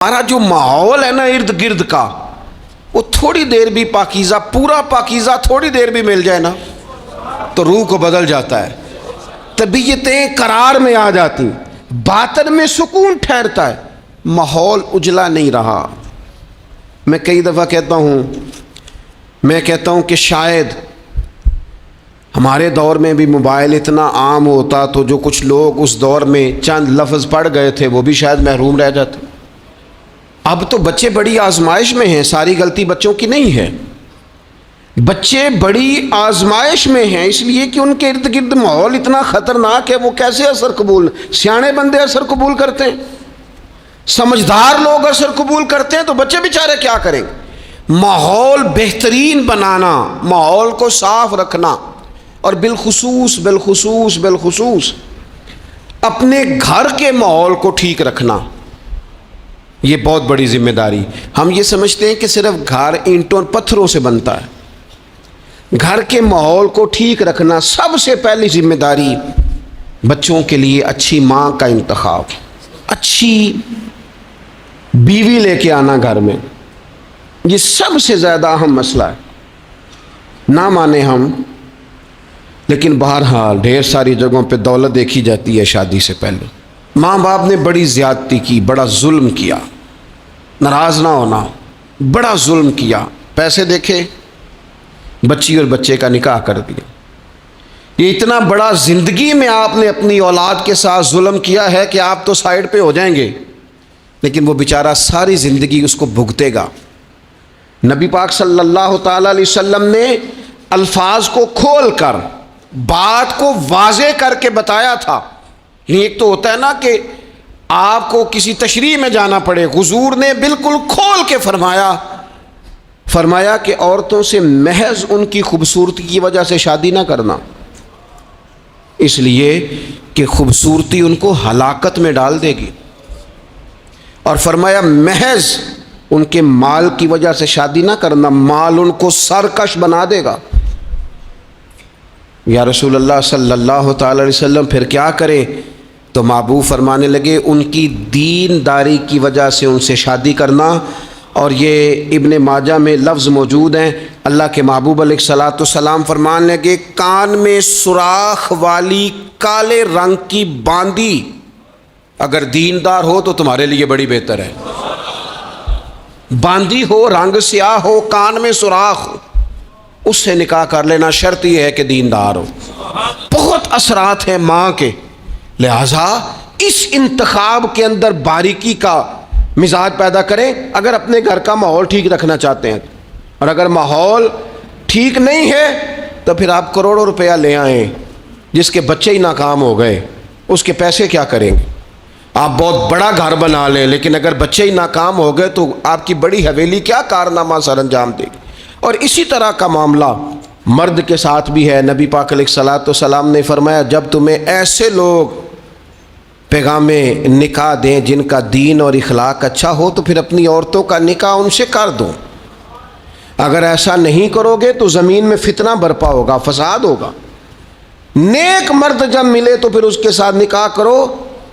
ہمارا جو ماحول ہے نا ارد گرد کا، وہ تھوڑی دیر بھی پاکیزہ، پورا پاکیزہ تھوڑی دیر بھی مل جائے نا تو روح کو بدل جاتا ہے، طبیعتیں قرار میں آ جاتی، باطن میں سکون ٹھہرتا ہے، ماحول اجلا نہیں رہا۔ میں کئی دفعہ کہتا ہوں کہ شاید ہمارے دور میں بھی موبائل اتنا عام ہوتا تو جو کچھ لوگ اس دور میں چند لفظ پڑھ گئے تھے وہ بھی شاید محروم رہ جاتے۔ اب تو بچے بڑی آزمائش میں ہیں، ساری غلطی بچوں کی نہیں ہے، بچے بڑی آزمائش میں ہیں اس لیے کہ ان کے ارد گرد ماحول اتنا خطرناک ہے، وہ کیسے اثر قبول، سیانے بندے اثر قبول کرتے ہیں، سمجھدار لوگ اثر قبول کرتے ہیں، تو بچے بیچارے کیا کریں گے؟ ماحول بہترین بنانا، ماحول کو صاف رکھنا، اور بالخصوص اپنے گھر کے ماحول کو ٹھیک رکھنا، یہ بہت بڑی ذمہ داری۔ ہم یہ سمجھتے ہیں کہ صرف گھر اینٹوں اور پتھروں سے بنتا ہے، گھر کے ماحول کو ٹھیک رکھنا سب سے پہلی ذمہ داری۔ بچوں کے لیے اچھی ماں کا انتخاب، اچھی بیوی لے کے آنا گھر میں، یہ سب سے زیادہ اہم مسئلہ ہے۔ نہ مانے ہم، لیکن بہرحال ڈھیر ساری جگہوں پہ دولت دیکھی جاتی ہے شادی سے پہلے۔ ماں باپ نے بڑی زیادتی کی، بڑا ظلم کیا، ناراض نہ ہونا، بڑا ظلم کیا، پیسے دیکھے بچی اور بچے کا نکاح کر دیا۔ یہ اتنا بڑا زندگی میں آپ نے اپنی اولاد کے ساتھ ظلم کیا ہے کہ آپ تو سائیڈ پہ ہو جائیں گے، لیکن وہ بیچارہ ساری زندگی اس کو بھگتے گا۔ نبی پاک صلی اللہ تعالیٰ علیہ وسلم نے الفاظ کو کھول کر، بات کو واضح کر کے بتایا تھا۔ ایک تو ہوتا ہے نا کہ آپ کو کسی تشریح میں جانا پڑے، حضور نے بالکل کھول کے فرمایا کہ عورتوں سے محض ان کی خوبصورتی کی وجہ سے شادی نہ کرنا، اس لیے کہ خوبصورتی ان کو ہلاکت میں ڈال دے گی، اور فرمایا محض ان کے مال کی وجہ سے شادی نہ کرنا، مال ان کو سرکش بنا دے گا۔ یا رسول اللہ صلی اللہ تعالی علیہ وسلم پھر کیا کریں؟ تو محبوب فرمانے لگے ان کی دینداری کی وجہ سے ان سے شادی کرنا۔ اور یہ ابن ماجہ میں لفظ موجود ہیں، اللہ کے محبوب علیہ الصلوۃ والسلام فرمانے لگے کان میں سوراخ والی کالے رنگ کی باندی اگر دیندار ہو تو تمہارے لیے بڑی بہتر ہے۔ باندی ہو، رنگ سیاہ ہو، کان میں سوراخ ہو، اس سے نکاح کر لینا، شرط یہ ہے کہ دیندار ہو۔ بہت اثرات ہیں ماں کے، لہذا اس انتخاب کے اندر باریکی کا مزاج پیدا کریں اگر اپنے گھر کا ماحول ٹھیک رکھنا چاہتے ہیں، اور اگر ماحول ٹھیک نہیں ہے تو پھر آپ کروڑوں روپیہ لے آئیں، جس کے بچے ہی ناکام ہو گئے اس کے پیسے کیا کریں گے؟ آپ بہت بڑا گھر بنا لیں لیکن اگر بچے ہی ناکام ہو گئے تو آپ کی بڑی حویلی کیا کارنامہ سر انجام دے گی؟ اور اسی طرح کا معاملہ مرد کے ساتھ بھی ہے۔ نبی پاک علیہ الصلوۃ والسلام نے فرمایا جب تمہیں ایسے لوگ پیغام نکاح دیں جن کا دین اور اخلاق اچھا ہو تو پھر اپنی عورتوں کا نکاح ان سے کر دو، اگر ایسا نہیں کرو گے تو زمین میں فتنہ برپا ہوگا، فساد ہوگا۔ نیک مرد جب ملے تو پھر اس کے ساتھ نکاح کرو،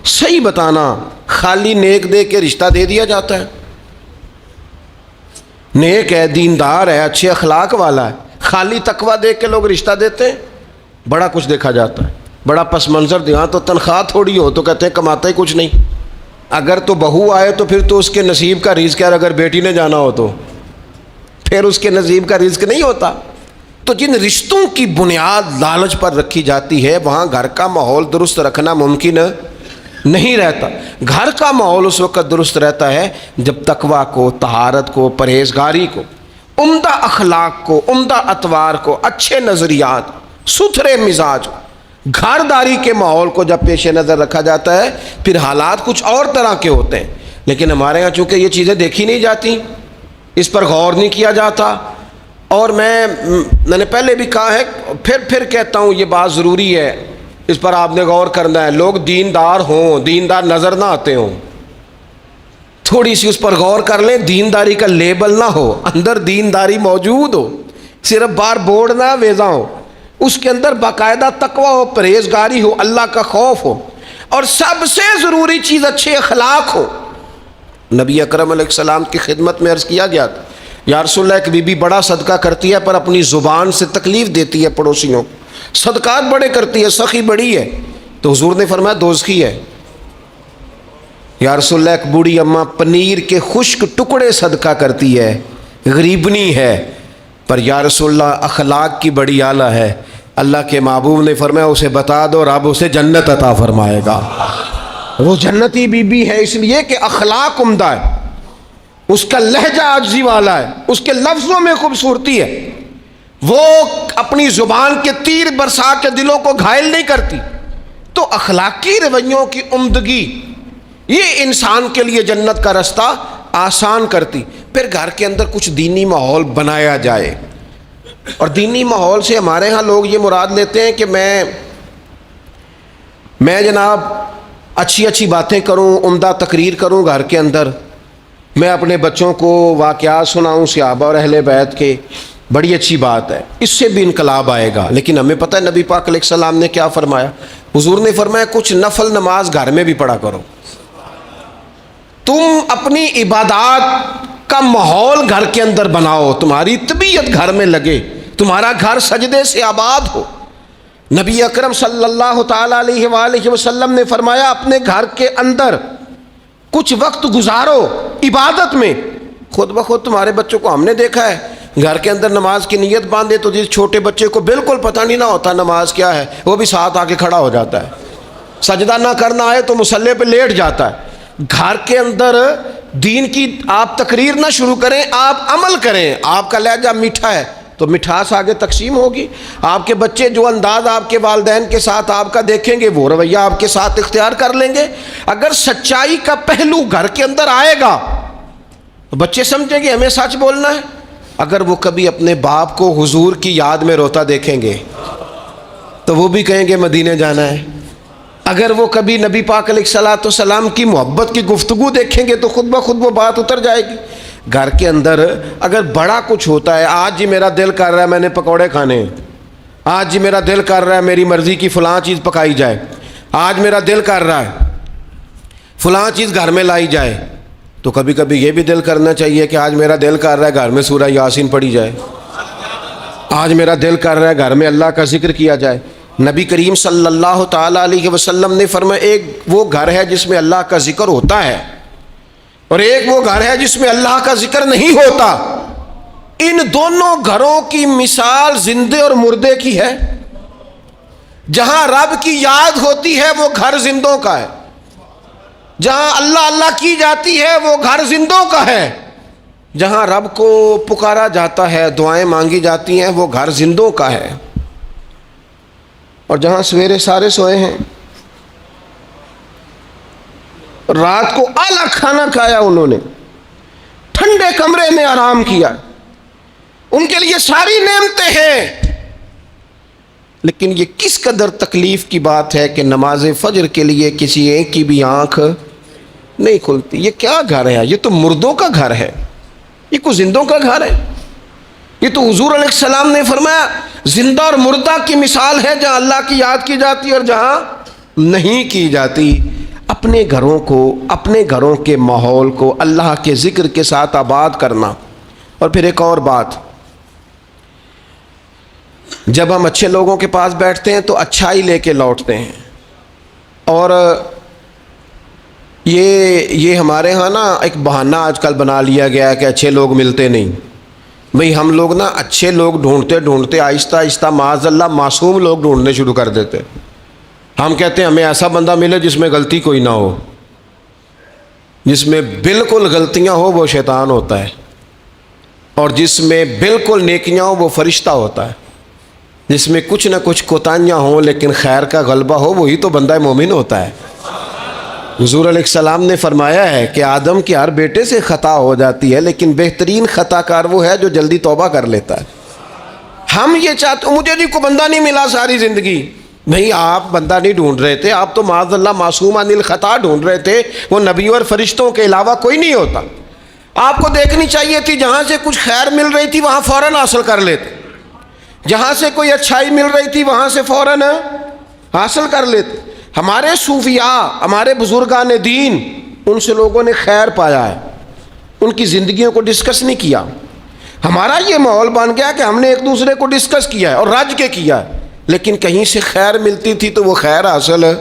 صحیح بتانا، خالی نیک دے کے رشتہ دے دیا جاتا ہے؟ نیک ہے، دیندار ہے، اچھے اخلاق والا ہے، خالی تقویٰ دیکھ کے لوگ رشتہ دیتے ہیں؟ بڑا کچھ دیکھا جاتا ہے، بڑا پس منظر دیا تو تنخواہ تھوڑی ہو تو کہتے ہیں کماتا ہی کچھ نہیں۔ اگر تو بہو آئے تو پھر تو اس کے نصیب کا رزق ہے، اگر بیٹی نے جانا ہو تو پھر اس کے نصیب کا رزق نہیں ہوتا۔ تو جن رشتوں کی بنیاد لالچ پر رکھی جاتی ہے وہاں گھر کا ماحول درست رکھنا ممکن نہیں رہتا۔ گھر کا ماحول اس وقت درست رہتا ہے جب تقویٰ کو، طہارت کو، پرہیزگاری کو، عمدہ اخلاق کو، عمدہ اطوار کو، اچھے نظریات، ستھرے مزاج، گھرداری کے ماحول کو جب پیش نظر رکھا جاتا ہے پھر حالات کچھ اور طرح کے ہوتے ہیں۔ لیکن ہمارے ہاں چونکہ یہ چیزیں دیکھی نہیں جاتی، اس پر غور نہیں کیا جاتا، اور میں نے پہلے بھی کہا ہے، پھر کہتا ہوں یہ بات ضروری ہے، اس پر آپ نے غور کرنا ہے۔ لوگ دیندار ہوں، دیندار نظر نہ آتے ہوں، تھوڑی سی اس پر غور کر لیں، دینداری کا لیبل نہ ہو، اندر دینداری موجود ہو، صرف بار بورڈ نہ ویزا ہو، اس کے اندر باقاعدہ تقویٰ ہو، پرہیزگاری ہو، اللہ کا خوف ہو، اور سب سے ضروری چیز اچھے اخلاق ہو۔ نبی اکرم علیہ السلام کی خدمت میں عرض کیا گیا تھا یا رسول اللہ ایک بی بی بڑا صدقہ کرتی ہے پر اپنی زبان سے تکلیف دیتی ہے پڑوسیوں کو، صدقات بڑے کرتی ہے، سخی بڑی ہے، تو حضور نے فرمایا دوزخی ہے۔ یا رسول اللہ ایک بوڑھی اماں پنیر کے خشک ٹکڑے صدقہ کرتی ہے، غریبنی ہے، پر یا رسول اللہ اخلاق کی بڑی اعلیٰ ہے، اللہ کے محبوب نے فرمایا اسے بتا دو رب اسے جنت عطا فرمائے گا۔ وہ جنتی بی بی ہے اس لیے کہ اخلاق عمدہ ہے، اس کا لہجہ عاجزی والا ہے، اس کے لفظوں میں خوبصورتی ہے، وہ اپنی زبان کے تیر برسا کے دلوں کو گھائل نہیں کرتی۔ تو اخلاقی رویوں کی عمدگی یہ انسان کے لیے جنت کا رستہ آسان کرتی۔ پھر گھر کے اندر کچھ دینی ماحول بنایا جائے، اور دینی ماحول سے ہمارے ہاں لوگ یہ مراد لیتے ہیں کہ میں جناب اچھی باتیں کروں، عمدہ تقریر کروں گھر کے اندر، میں اپنے بچوں کو واقعات سناؤں صحابہ اور اہل بیت کے، بڑی اچھی بات ہے، اس سے بھی انقلاب آئے گا۔ لیکن ہمیں پتہ ہے نبی پاک علیہ السلام نے کیا فرمایا؟ حضور نے فرمایا کچھ نفل نماز گھر میں بھی پڑھا کرو۔ تم اپنی عبادات کا ماحول گھر کے اندر بناؤ، تمہاری طبیعت گھر میں لگے، تمہارا گھر سجدے سے آباد ہو۔ نبی اکرم صلی اللہ تعالیٰ علیہ وآلہ وسلم نے فرمایا اپنے گھر کے اندر کچھ وقت گزارو عبادت میں، خود بخود تمہارے بچوں کو ہم نے دیکھا ہے گھر کے اندر نماز کی نیت باندھے تو جس چھوٹے بچے کو بالکل پتہ نہیں نہ ہوتا نماز کیا ہے، وہ بھی ساتھ آ کے کھڑا ہو جاتا ہے، سجدہ نہ کرنا آئے تو مصلی پہ لیٹ جاتا ہے۔ گھر کے اندر دین کی آپ تقریر نہ شروع کریں، آپ عمل کریں۔ آپ کا لہجہ میٹھا ہے تو مٹھاس آگے تقسیم ہوگی، آپ کے بچے جو انداز آپ کے والدین کے ساتھ آپ کا دیکھیں گے وہ رویہ آپ کے ساتھ اختیار کر لیں گے۔ اگر سچائی کا پہلو گھر کے اندر آئے گا تو بچے سمجھیں گے ہمیں سچ بولنا ہے۔ اگر وہ کبھی اپنے باپ کو حضور کی یاد میں روتا دیکھیں گے تو وہ بھی کہیں گے مدینے جانا ہے۔ اگر وہ کبھی نبی پاک علیہ الصلوۃ والسلام کی محبت کی گفتگو دیکھیں گے تو خود بخود وہ بات اتر جائے گی۔ گھر کے اندر اگر بڑا کچھ ہوتا ہے، آج جی میرا دل کر رہا ہے میں نے پکوڑے کھانے ہیں، آج جی میرا دل کر رہا ہے میری مرضی کی فلاں چیز پکائی جائے، آج میرا دل کر رہا ہے فلاں چیز گھر میں لائی جائے، تو کبھی کبھی یہ بھی دل کرنا چاہیے کہ آج میرا دل کر رہا ہے گھر میں سورہ یاسین پڑھی جائے، آج میرا دل کر رہا ہے گھر میں اللہ کا ذکر کیا جائے۔ نبی کریم صلی اللہ تعالیٰ علیہ وسلم نے فرمایا ایک وہ گھر ہے جس میں اللہ کا ذکر ہوتا ہے اور ایک وہ گھر ہے جس میں اللہ کا ذکر نہیں ہوتا۔ ان دونوں گھروں کی مثال زندے اور مردے کی ہے۔ جہاں رب کی یاد ہوتی ہے وہ گھر زندوں کا ہے، جہاں اللہ اللہ کی جاتی ہے وہ گھر زندوں کا ہے، جہاں رب کو پکارا جاتا ہے دعائیں مانگی جاتی ہیں وہ گھر زندوں کا ہے۔ اور جہاں سویرے سارے سوئے ہیں، رات کو اعلیٰ کھانا کھایا، انہوں نے ٹھنڈے کمرے میں آرام کیا، ان کے لیے ساری نعمتیں ہیں، لیکن یہ کس قدر تکلیف کی بات ہے کہ نماز فجر کے لیے کسی ایک کی بھی آنکھ نہیں کھلتی۔ یہ کیا گھر ہے؟ یہ تو مردوں کا گھر ہے، یہ کوئی زندوں کا گھر ہے؟ یہ تو حضور علیہ السلام نے فرمایا زندہ اور مردہ کی مثال ہے، جہاں اللہ کی یاد کی جاتی ہے اور جہاں نہیں کی جاتی۔ اپنے گھروں کو، اپنے گھروں کے ماحول کو اللہ کے ذکر کے ساتھ آباد کرنا۔ اور پھر ایک اور بات، جب ہم اچھے لوگوں کے پاس بیٹھتے ہیں تو اچھائی لے کے لوٹتے ہیں، اور یہ ہمارے ہاں نا ایک بہانہ آج کل بنا لیا گیا ہے کہ اچھے لوگ ملتے نہیں۔ بھئی ہم لوگ نا اچھے لوگ ڈھونڈتے ڈھونڈتے آہستہ آہستہ معاذ اللہ معصوم لوگ ڈھونڈنے شروع کر دیتے۔ ہم کہتے ہیں ہمیں ایسا بندہ ملے جس میں غلطی کوئی نہ ہو، جس میں بالکل غلطیاں ہو وہ شیطان ہوتا ہے، اور جس میں بالکل نیکیاں ہو وہ فرشتہ ہوتا ہے، جس میں کچھ نہ کچھ کوتاہیاں ہوں لیکن خیر کا غلبہ ہو وہی تو بندہ مومن ہوتا ہے۔ حضور علیہ السلام نے فرمایا ہے کہ آدم کے ہر بیٹے سے خطا ہو جاتی ہے، لیکن بہترین خطا کار وہ ہے جو جلدی توبہ کر لیتا ہے۔ ہم یہ چاہتے مجھے جی کوئی بندہ نہیں ملا ساری زندگی، نہیں آپ بندہ نہیں ڈھونڈ رہے تھے، آپ تو معاذ اللہ معصوم عن الخطا ڈھونڈ رہے تھے، وہ نبیوں اور فرشتوں کے علاوہ کوئی نہیں ہوتا۔ آپ کو دیکھنی چاہیے تھی جہاں سے کچھ خیر مل رہی تھی وہاں فوراً حاصل کر لیتے، جہاں سے کوئی اچھائی مل رہی تھی وہاں سے فوراً حاصل کر لیتے۔ ہمارے صوفیاء، ہمارے بزرگان دین، ان سے لوگوں نے خیر پایا ہے، ان کی زندگیوں کو ڈسکس نہیں کیا۔ ہمارا یہ ماحول بن گیا کہ ہم نے ایک دوسرے کو ڈسکس کیا ہے اور رج کے کیا ہے، لیکن کہیں سے خیر ملتی تھی تو وہ خیر حاصل ہے۔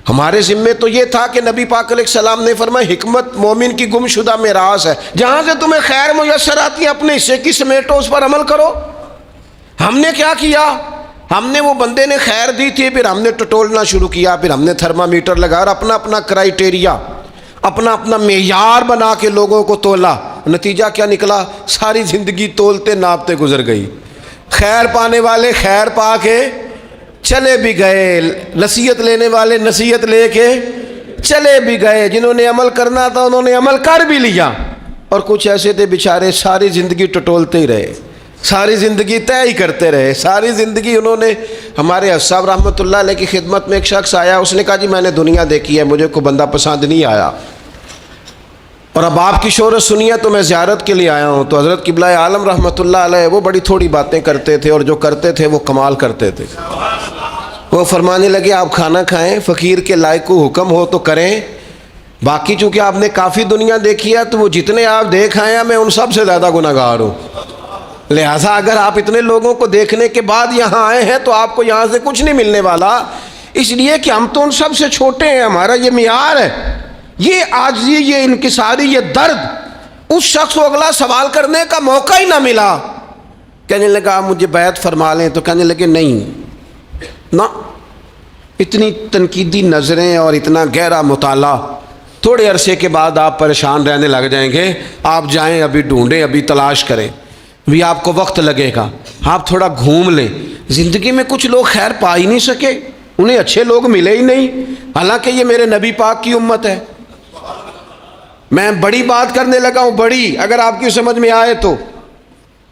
ہمارے ذمے تو یہ تھا کہ نبی پاک علیہ السلام نے فرمایا حکمت مومن کی گمشدہ میراث ہے، جہاں سے تمہیں خیر میسر آتی ہے اپنے حصے کی سمیٹو، اس پر عمل کرو۔ ہم نے کیا کیا؟ ہم نے وہ بندے نے خیر دی تھی، پھر ہم نے ٹٹولنا شروع کیا، پھر ہم نے تھرمامیٹر لگا اور اپنا اپنا کرائیٹیریا، اپنا اپنا معیار بنا کے لوگوں کو تولا۔ نتیجہ کیا نکلا؟ ساری زندگی تولتے ناپتے گزر گئی۔ خیر پانے والے خیر پا کے چلے بھی گئے، نصیحت لینے والے نصیحت لے کے چلے بھی گئے، جنہوں نے عمل کرنا تھا انہوں نے عمل کر بھی لیا، اور کچھ ایسے تھے بیچارے ساری زندگی ٹٹولتے ہی رہے، ساری زندگی طے ہی کرتے رہے، ساری زندگی انہوں نے۔ ہمارے حضرت صاحب رحمۃ اللہ علیہ کی خدمت میں ایک شخص آیا، اس نے کہا جی میں نے دنیا دیکھی ہے، مجھے کوئی بندہ پسند نہیں آیا، اور اب آپ کی شہرت سنی ہے تو میں زیارت کے لیے آیا ہوں۔ تو حضرت قبلہ عالم رحمۃ اللہ علیہ وہ بڑی تھوڑی باتیں کرتے تھے، اور جو کرتے تھے وہ کمال کرتے تھے۔ وہ فرمانے لگے آپ کھانا کھائیں، فقیر کے لائق کو حکم ہو تو کریں، باقی چونکہ آپ نے کافی دنیا دیکھی ہے تو وہ جتنے آپ دیکھ آئے ہیں میں ان سب سے زیادہ گناہگار ہوں، لہٰذا اگر آپ اتنے لوگوں کو دیکھنے کے بعد یہاں آئے ہیں تو آپ کو یہاں سے کچھ نہیں ملنے والا، اس لیے کہ ہم تو ان سب سے چھوٹے ہیں، ہمارا یہ معیار ہے۔ یہ عاجزی، یہ انکساری، یہ درد اس شخص کو اگلا سوال کرنے کا موقع ہی نہ ملا۔ کہنے لگا آپ مجھے بیعت فرما لیں، تو کہنے لگے نہیں نہ، اتنی تنقیدی نظریں اور اتنا گہرا مطالعہ، تھوڑے عرصے کے بعد آپ پریشان رہنے لگ جائیں گے۔ آپ جائیں، ابھی ڈھونڈیں، ابھی تلاش کریں، بھی آپ کو وقت لگے گا، آپ تھوڑا گھوم لیں۔ زندگی میں کچھ لوگ خیر پا ہی نہیں سکے، انہیں اچھے لوگ ملے ہی نہیں، حالانکہ یہ میرے نبی پاک کی امت ہے۔ میں بڑی بات کرنے لگا ہوں، بڑی، اگر آپ کی سمجھ میں آئے تو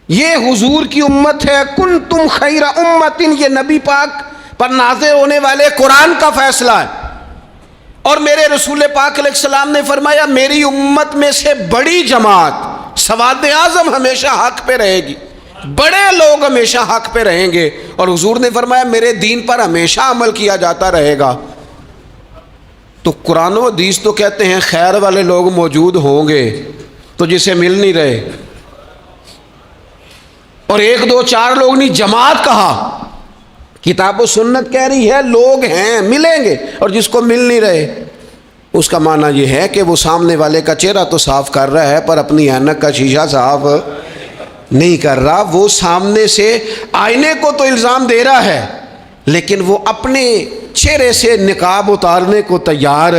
یہ حضور کی امت ہے۔ کنتم خیر امت، یہ نبی پاک پر نازل ہونے والے قرآن کا فیصلہ ہے، اور میرے رسول پاک علیہ السلام نے فرمایا میری امت میں سے بڑی جماعت سواد اعظم ہمیشہ حق پہ رہے گی، بڑے لوگ ہمیشہ حق پہ رہیں گے، اور حضور نے فرمایا میرے دین پر ہمیشہ عمل کیا جاتا رہے گا۔ تو قرآن و حدیث تو کہتے ہیں خیر والے لوگ موجود ہوں گے، تو جسے مل نہیں رہے، اور ایک دو چار لوگ نہیں، جماعت کہا، کتاب و سنت کہہ رہی ہے لوگ ہیں، ملیں گے، اور جس کو مل نہیں رہے اس کا معنی یہ ہے کہ وہ سامنے والے کا چہرہ تو صاف کر رہا ہے پر اپنی اینک کا شیشہ صاف نہیں کر رہا۔ وہ سامنے سے آئینے کو تو الزام دے رہا ہے، لیکن وہ اپنے چہرے سے نقاب اتارنے کو تیار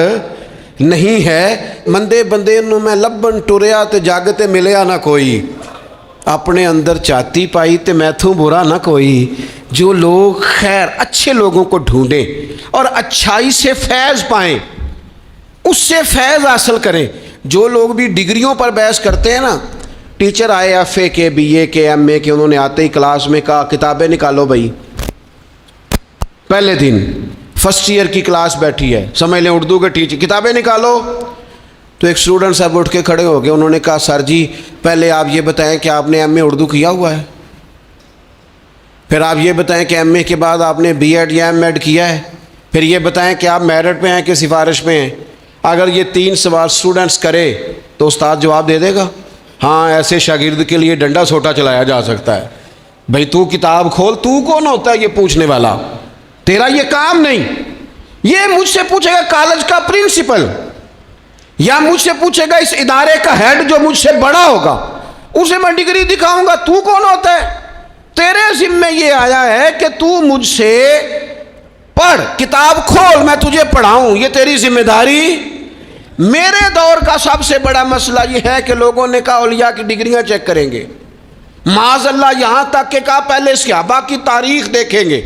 نہیں ہے۔ مندے بندے نو میں لبن ٹریا تے جاگتے ملیا نہ کوئی، اپنے اندر چاہتی پائی تے میتھوں برا نہ کوئی۔ جو لوگ خیر اچھے لوگوں کو ڈھونڈیں اور اچھائی سے فیض پائیں، اس سے فیض حاصل کریں۔ جو لوگ بھی ڈگریوں پر بحث کرتے ہیں نا، ٹیچر آئے ایف اے کے، بی اے کے، ایم اے کے، انہوں نے آتے ہی کلاس میں کہا کتابیں نکالو بھائی۔ پہلے دن فرسٹ ایئر کی کلاس بیٹھی ہے، سمجھ لیں اردو کے ٹیچر، کتابیں نکالو۔ تو ایک اسٹوڈنٹ صاحب اٹھ کے کھڑے ہو گئے، انہوں نے کہا سر جی پہلے آپ یہ بتائیں کہ آپ نے ایم اے اردو کیا ہوا ہے، پھر آپ یہ بتائیں کہ ایم اے کے بعد آپ نے بی ایڈ یا ایم ایڈ کیا ہے، پھر یہ بتائیں کہ آپ میرٹ پہ ہیں کہ سفارش پہ ہیں۔ اگر یہ تین سوال اسٹوڈنٹس کرے تو استاد جواب دے دے گا، ہاں ایسے شاگرد کے لیے ڈنڈا سوٹا چلایا جا سکتا ہے، بھائی تو کتاب کھول، تو کون ہوتا ہے یہ پوچھنے والا، تیرا یہ کام نہیں۔ یہ مجھ سے پوچھے گا کالج کا پرنسپل، یا مجھ سے پوچھے گا اس ادارے کا ہیڈ جو مجھ سے بڑا ہوگا، اسے میں ڈگری دکھاؤں گا، تو کون ہوتا ہے؟ تیرے ذمہ یہ آیا ہے کہ تو مجھ سے پڑھ، کتاب کھول، میں تجھے پڑھاؤں، یہ تیری ذمہ داری۔ میرے دور کا سب سے بڑا مسئلہ یہ ہے کہ لوگوں نے کہا اولیاء کی ڈگریاں چیک کریں گے، معاذ اللہ یہاں تک کہ کہا پہلے صحابہ کی تاریخ دیکھیں گے،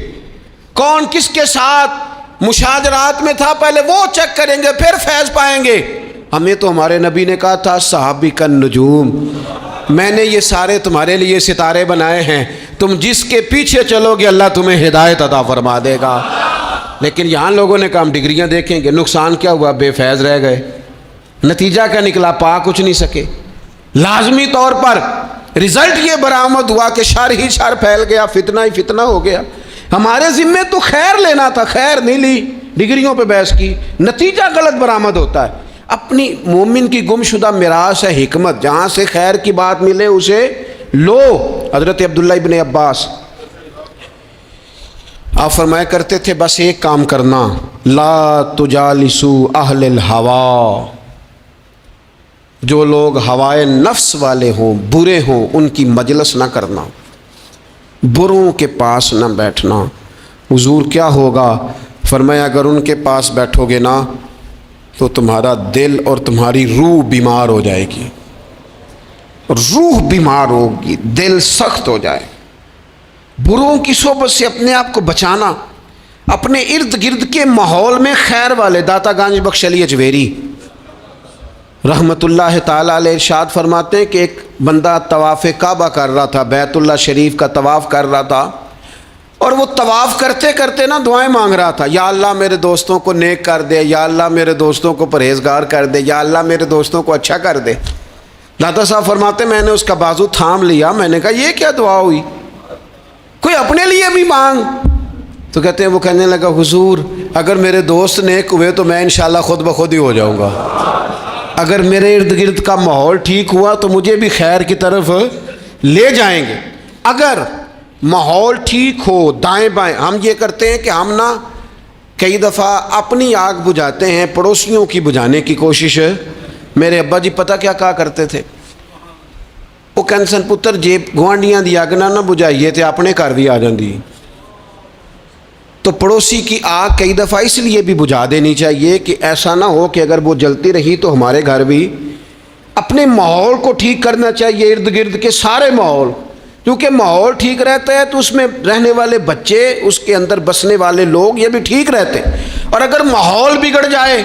کون کس کے ساتھ مشاجرات میں تھا، پہلے وہ چیک کریں گے پھر فیض پائیں گے۔ ہمیں تو ہمارے نبی نے کہا تھا صحابی کا نجوم، میں نے یہ سارے تمہارے لیے ستارے بنائے ہیں، تم جس کے پیچھے چلو گے اللہ تمہیں ہدایت عطا فرما دے گا۔ لیکن یہاں لوگوں نے کہا ہم ڈگریاں دیکھیں گے، نقصان کیا ہوا؟ بے فیض رہ گئے، نتیجہ کیا نکلا؟ پا کچھ نہیں سکے۔ لازمی طور پر رزلٹ یہ برآمد ہوا کہ شر ہی شر پھیل گیا، فتنہ ہی فتنہ ہو گیا۔ ہمارے ذمے تو خیر لینا تھا، خیر نہیں لی، ڈگریوں پہ بحث کی، نتیجہ غلط برآمد ہوتا ہے۔ اپنی مومن کی گمشدہ میراث ہے حکمت، جہاں سے خیر کی بات ملے اسے لو۔ حضرت عبداللہ ابن عباس آپ فرمایا کرتے تھے بس ایک کام کرنا، لا تجالسوا اہل الہوا، جو لوگ ہوائے نفس والے ہوں، برے ہوں، ان کی مجلس نہ کرنا، بروں کے پاس نہ بیٹھنا۔ حضور کیا ہوگا؟ فرمایا اگر ان کے پاس بیٹھو گے نا تو تمہارا دل اور تمہاری روح بیمار ہو جائے گی، روح بیمار ہوگی، دل سخت ہو جائے۔ بروں کی صحبت سے اپنے آپ کو بچانا، اپنے ارد گرد کے ماحول میں خیر والے۔ داتا گنج بخش علی اجویری رحمۃ اللہ تعالیٰ علیہ ارشاد فرماتے ہیں کہ ایک بندہ طواف کعبہ کر رہا تھا، بیت اللہ شریف کا طواف کر رہا تھا، اور وہ طواف کرتے کرتے نا دعائیں مانگ رہا تھا، یا اللہ میرے دوستوں کو نیک کر دے، یا اللہ میرے دوستوں کو پرہیزگار کر دے، یا اللہ میرے دوستوں کو اچھا کر دے۔ داتا صاحب فرماتے میں نے اس کا بازو تھام لیا، میں نے کہا یہ کیا دعا ہوئی، کوئی اپنے لیے بھی مانگ۔ تو کہتے ہیں وہ کہنے لگا حضور اگر میرے دوست نیک ہوئے تو میں انشاءاللہ خود بخود ہی ہو جاؤں گا، اگر میرے ارد گرد کا ماحول ٹھیک ہوا تو مجھے بھی خیر کی طرف لے جائیں گے۔ اگر ماحول ٹھیک ہو دائیں بائیں، ہم یہ کرتے ہیں کہ ہم نا کئی دفعہ اپنی آگ بجھاتے ہیں، پڑوسیوں کی بجھانے کی کوشش۔ میرے ابا جی پتہ کیا کہا کرتے تھے، وہ کہنسن پتر جے گوانڈیاں دی اگ نہ بجھائیے تے اپنے گھر بھی آ جاندی۔ تو پڑوسی کی آگ کئی دفعہ اس لیے بھی بجھا دینی چاہیے کہ ایسا نہ ہو کہ اگر وہ جلتی رہی تو ہمارے گھر بھی۔ اپنے ماحول کو ٹھیک کرنا چاہیے، ارد گرد کے سارے ماحول، کیونکہ ماحول ٹھیک رہتا ہے تو اس میں رہنے والے بچے، اس کے اندر بسنے والے لوگ یہ بھی ٹھیک رہتے ہیں، اور اگر ماحول بگڑ جائے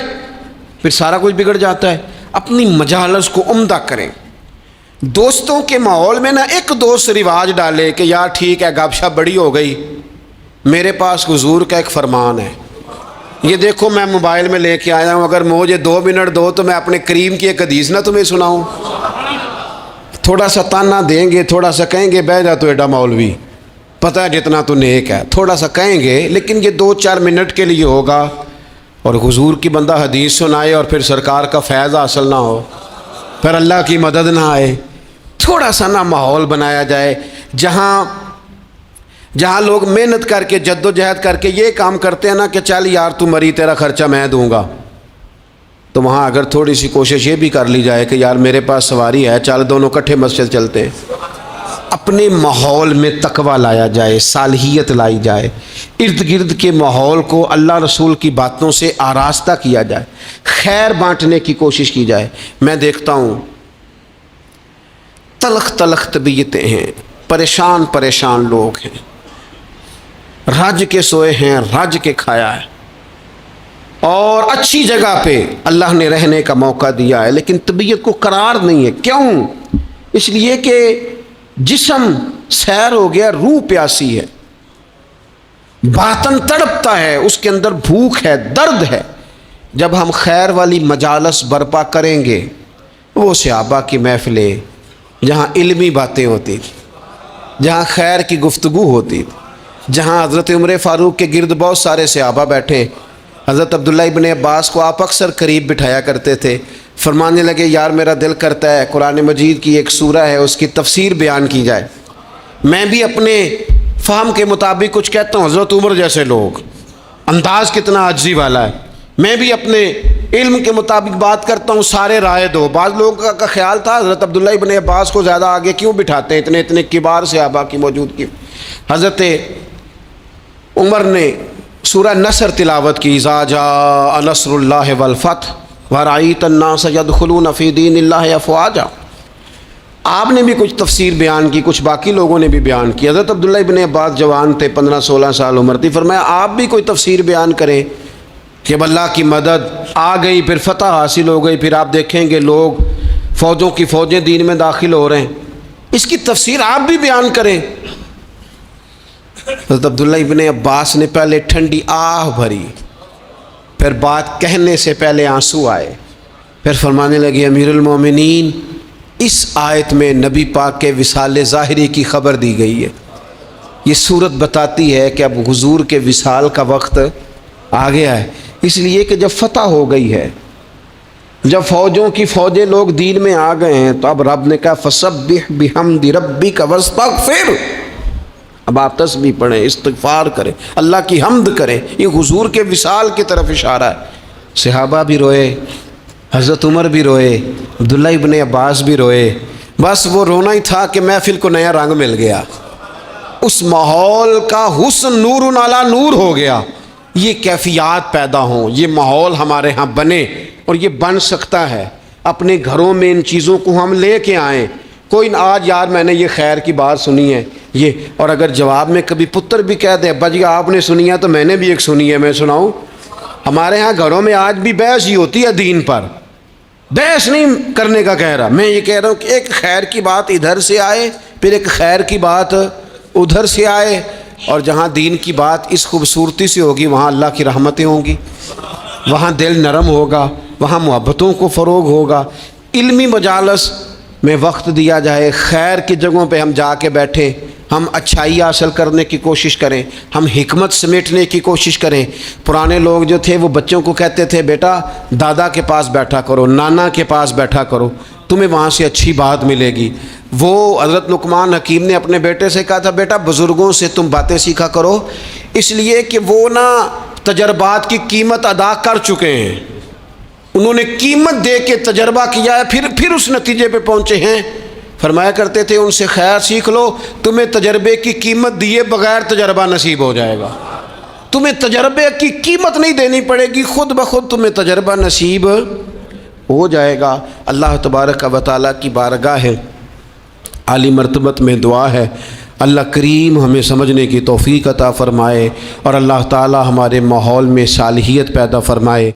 پھر سارا کچھ بگڑ جاتا ہے۔ اپنی مجالس کو عمدہ کریں۔ دوستوں کے ماحول میں نہ ایک دوست رواج ڈالے کہ یار ٹھیک ہے گپ شپ بڑی ہو گئی، میرے پاس حضور کا ایک فرمان ہے، یہ دیکھو میں موبائل میں لے کے آیا ہوں، اگر مجھے 2 منٹ دو تو میں اپنے کریم کی ایک حدیث نہ تمہیں سناؤں۔ تھوڑا سا تانا دیں گے، تھوڑا سا کہیں گے بہ جا تو ایڈا مولوی، پتہ ہے جتنا تو نیک ہے، تھوڑا سا کہیں گے، لیکن یہ 2-4 منٹ کے لیے ہوگا، اور حضور کی بندہ حدیث سنائے اور پھر سرکار کا فیض حاصل نہ ہو، پھر اللہ کی مدد نہ آئے۔ تھوڑا سا نہ ماحول بنایا جائے جہاں لوگ محنت کر کے جد و جہد کر کے یہ کام کرتے ہیں نا کہ چل یار تو مری تیرا خرچہ میں دوں گا، تو وہاں اگر تھوڑی سی کوشش یہ بھی کر لی جائے کہ یار میرے پاس سواری ہے، چل دونوں کٹھے مسجد چلتے ہیں۔ اپنے ماحول میں تقویٰ لایا جائے، صالحیت لائی جائے، ارد گرد کے ماحول کو اللہ رسول کی باتوں سے آراستہ کیا جائے، خیر بانٹنے کی کوشش کی جائے۔ میں دیکھتا ہوں تلخ تلخ طبیعتیں ہیں، پریشان پریشان لوگ ہیں، رج کے سوئے ہیں، رج کے کھایا ہے، اور اچھی جگہ پہ اللہ نے رہنے کا موقع دیا ہے، لیکن طبیعت کو قرار نہیں ہے۔ کیوں؟ اس لیے کہ جسم سیر ہو گیا، روح پیاسی ہے، باطن تڑپتا ہے، اس کے اندر بھوک ہے، درد ہے۔ جب ہم خیر والی مجالس برپا کریں گے، وہ صحابہ کی محفلیں جہاں علمی باتیں ہوتی تھی، جہاں خیر کی گفتگو ہوتی تھی، جہاں حضرت عمر فاروق کے گرد بہت سارے صحابہ بیٹھے، حضرت عبداللہ ابن عباس کو آپ اکثر قریب بٹھایا کرتے تھے، فرمانے لگے یار میرا دل کرتا ہے قرآن مجید کی ایک سورہ ہے اس کی تفسیر بیان کی جائے۔ میں بھی اپنے فہم کے مطابق کچھ کہتا ہوں، حضرت عمر جیسے لوگ، انداز کتنا عاجزی والا ہے، میں بھی اپنے علم کے مطابق بات کرتا ہوں، سارے رائے دو۔ بعض لوگوں کا خیال تھا حضرت عبداللہ ابن عباس کو زیادہ آگے کیوں بٹھاتے ہیں، اتنے کبار صحابہ کی موجودگی۔ حضرت عمر نے سورہ نصر تلاوت کی، اذا جاء نصر اللہ والفتح ورأیت الناس یدخلون فی دین اللہ افواجا۔ آپ نے بھی کچھ تفسیر بیان کی، کچھ باقی لوگوں نے بھی بیان کی۔ حضرت عبداللہ ابن عباس جوان تھے، 15-16 سال عمر تھی، فرمایا آپ بھی کوئی تفسیر بیان کریں کہ اللہ کی مدد آ گئی، پھر فتح حاصل ہو گئی، پھر آپ دیکھیں گے لوگ فوجوں کی فوجیں دین میں داخل ہو رہے ہیں، اس کی تفسیر آپ بھی بیان کریں۔ حضرت عبداللہ ابن عباس نے پہلے ٹھنڈی آہ بھری، پھر بات کہنے سے پہلے آنسو آئے، پھر فرمانے لگے امیر المومنین اس آیت میں نبی پاک کے وصال ظاہری کی خبر دی گئی ہے، یہ صورت بتاتی ہے کہ اب حضور کے وصال کا وقت آ گیا ہے، اس لیے کہ جب فتح ہو گئی ہے جب فوجوں کی فوجیں لوگ دین میں آ گئے ہیں تو اب رب نے کہا فسبح بحمد ربک واستغفر، اب آپ تسبیح پڑھیں، استغفار کریں، اللہ کی حمد کریں۔ یہ حضور کے وصال کی طرف اشارہ ہے۔ صحابہ بھی روئے، حضرت عمر بھی روئے، عبداللہ ابن عباس بھی روئے، بس وہ رونا ہی تھا کہ محفل کو نیا رنگ مل گیا، اس ماحول کا حسن نور علی نور ہو گیا۔ یہ کیفیات پیدا ہوں، یہ ماحول ہمارے ہاں بنے، اور یہ بن سکتا ہے۔ اپنے گھروں میں ان چیزوں کو ہم لے کے آئیں۔ کوئی آج یار میں نے یہ خیر کی بات سنی ہے یہ، اور اگر جواب میں کبھی پتر بھی کہہ دے ابا جی آپ نے سنی ہے تو میں نے بھی ایک سنی ہے، میں سناؤں۔ ہمارے ہاں گھروں میں آج بھی بحث ہی ہوتی ہے دین پر، بحث نہیں کرنے کا کہہ رہا، میں یہ کہہ رہا ہوں کہ ایک خیر کی بات ادھر سے آئے، پھر ایک خیر کی بات ادھر سے آئے، اور جہاں دین کی بات اس خوبصورتی سے ہوگی وہاں اللہ کی رحمتیں ہوں گی، وہاں دل نرم ہوگا، وہاں محبتوں کو فروغ ہوگا۔ علمی مجالس میں وقت دیا جائے، خیر کی جگہوں پہ ہم جا کے بیٹھیں، ہم اچھائی حاصل کرنے کی کوشش کریں، ہم حکمت سمیٹنے کی کوشش کریں۔ پرانے لوگ جو تھے وہ بچوں کو کہتے تھے بیٹا دادا کے پاس بیٹھا کرو، نانا کے پاس بیٹھا کرو، تمہیں وہاں سے اچھی بات ملے گی۔ وہ حضرت لقمان حکیم نے اپنے بیٹے سے کہا تھا بیٹا بزرگوں سے تم باتیں سیکھا کرو، اس لیے کہ وہ نا تجربات کی قیمت ادا کر چکے ہیں، انہوں نے قیمت دے کے تجربہ کیا ہے، پھر اس نتیجے پہ پہنچے ہیں۔ فرمایا کرتے تھے ان سے خیر سیکھ لو، تمہیں تجربے کی قیمت دیے بغیر تجربہ نصیب ہو جائے گا، تمہیں تجربے کی قیمت نہیں دینی پڑے گی، خود بخود تمہیں تجربہ نصیب ہو جائے گا۔ اللہ تبارک و تعالیٰ کی بارگاہ ہے عالی مرتبت میں دعا ہے اللہ کریم ہمیں سمجھنے کی توفیق عطا فرمائے، اور اللہ تعالیٰ ہمارے ماحول میں صالحیت پیدا فرمائے۔